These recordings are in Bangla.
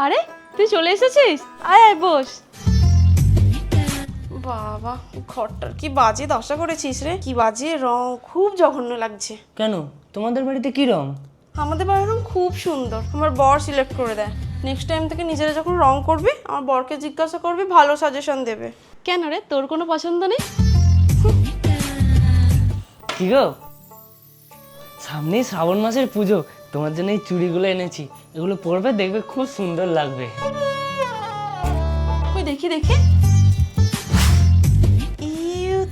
আরে তুই চলে এসেছিস, আয় আয় বস। বাবা ঘরটার কি বাজে দশা করেছিস রে, কি বাজে রং, খুব জঘন্য লাগছে। কেন, তোমাদের বাড়িতে কি রং? আমাদের বাড়ির রং খুব সুন্দর, আমার বর সিলেক্ট করে দেয়। নেক্সট টাইম থেকে নিজেরা যখন রং করবি আমার বরকে জিজ্ঞাসা করবি, ভালো সাজেশন দেবে। কেন রে, তোর কোনো পছন্দ নেই? কি গো, সামনেই শ্রাবণ মাসের পুজো, তোমার জন্য এই চুড়িগুলো এনেছি, এগুলো পরবে, দেখবে খুব সুন্দর লাগবে। ওই দেখি দেখি,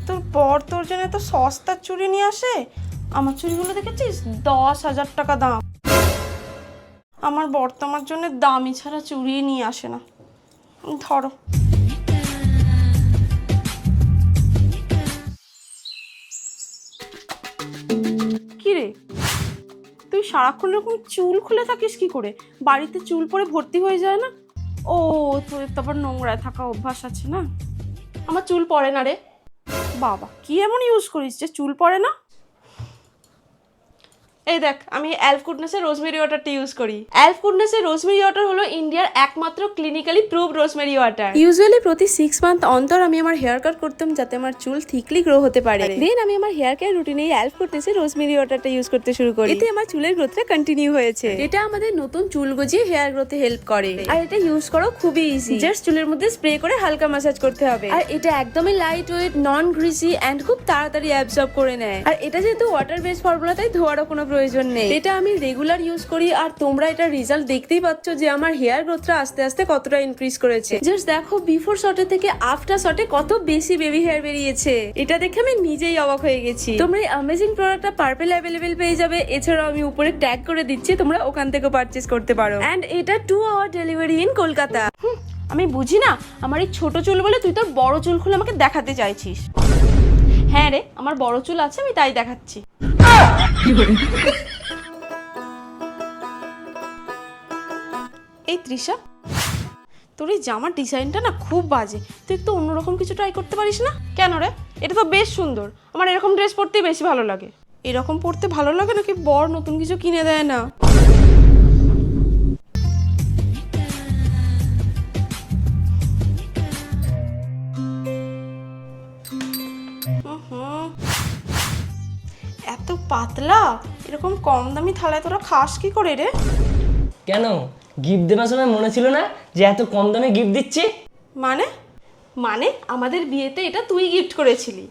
তোর বর তোর জন্য এত সস্তার চুড়ি নিয়ে আসে। আমার চুড়িগুলো দেখেছিস, 10,000 টাকা দাম। আমার বর তো আমার জন্য দামি ছাড়া চুড়ি নিয়ে আসে না। ধরো। কি রে, তুই সারাক্ষণ এরকম চুল খুলে থাকিস কি করে? বাড়িতে চুল পরে ভর্তি হয়ে যায় না? ও, তোর তো আবার নোংরায় থাকা অভ্যাস আছে না। আমার চুল পড়ে না রে। বাবা, কি এমন ইউজ করিস যে চুল পড়ে না? এই দেখ, আমি এলফ গুডনেসের রোজমেরি ওয়াটারটা ইউজ করি। এলফ গুডনেসের রোজমেরি ওয়াটার হলো ইন্ডিয়ার একমাত্র clinically proved rosemary water. Usually প্রতি 6 মান্থ অন্তর আমি আমার হেয়ার কাট করতাম, যাতে আমার চুল থিকলি গ্রো হতে পারে। দেন আমি আমার হেয়ার কেয়ার রুটিনে এলফ গুডনেসের রোজমেরি ওয়াটারটা ইউজ করতে শুরু করি। এতে আমার চুলের গ্রোথটা কন্টিনিউ হয়েছে। এটা আমাদের নতুন চুল গজিয়ে হেয়ার গ্রোথে হেল্প করে। আর এটা ইউজ করা খুবই ইজি। জাস্ট চুলের মধ্যে স্প্রে করে হালকা ম্যাসাজ করতে হবে। আর এটা একদমই light weight, non greasy and খুব তাড়াতাড়ি অ্যাবজর্ব করে নেয়। আর এটা যেহেতু ওয়াটার বেস ফর্মুলা, তাই ধোয়ারও কোনো প্রয়োজন নেই। এটা আমি রেগুলার ইউজ করি, আর তোমরা এটা রেজাল্ট দেখতেই পাচ্ছ যে আমার হেয়ার গ্রোথটা আস্তে আস্তে কতটা ইনক্রিজ করেছে। জাস্ট দেখো, বিফোর শটে থেকে আফটার শটে কত বেশি বেবি হেয়ার বেরিয়েছে। এটা দেখে আমি নিজেই অবাক হয়ে গেছি। তোমরা এই অ্যামেজিং প্রোডাক্টটা পার্পল অ্যাভেলেবেল পেয়ে যাবে। এছাড়াও আমি উপরে ট্যাগ করে দিচ্ছি, তোমরা ওখান থেকে পারচেজ করতে পারো। এন্ড এটা 2 আওয়ার ডেলিভারি ইন কলকাতা। আমি বুঝি না, আমার এই ছোট চুল বলে তুই তোর বড় চুল খুলে আমাকে দেখাতে চাইছিস। হ্যাঁ রে, আমার বড় চুল আছে, আমি তাই দেখাচ্ছি। এই তৃষা, তোর এই জামার ডিজাইনটা না খুব বাজে। তুই একটু অন্যরকম কিছু ট্রাই করতে পারিস না? কেন রে, এটা তো বেশ সুন্দর। আমার এরকম ড্রেস পরতেই বেশি ভালো লাগে। এরকম পরতে ভালো লাগে নাকি বর নতুন কিছু কিনে দেয় না? এত পাতলা, এরকম কম দামি থালায় তোরা খাস কি করে রে? কেন, গিফট দেওয়ার সময় মনে ছিল না যে এত কম দামে গিফট দিচ্ছি? মানে মানে আমাদের বিয়েতে এটা তুই গিফট করেছিলি।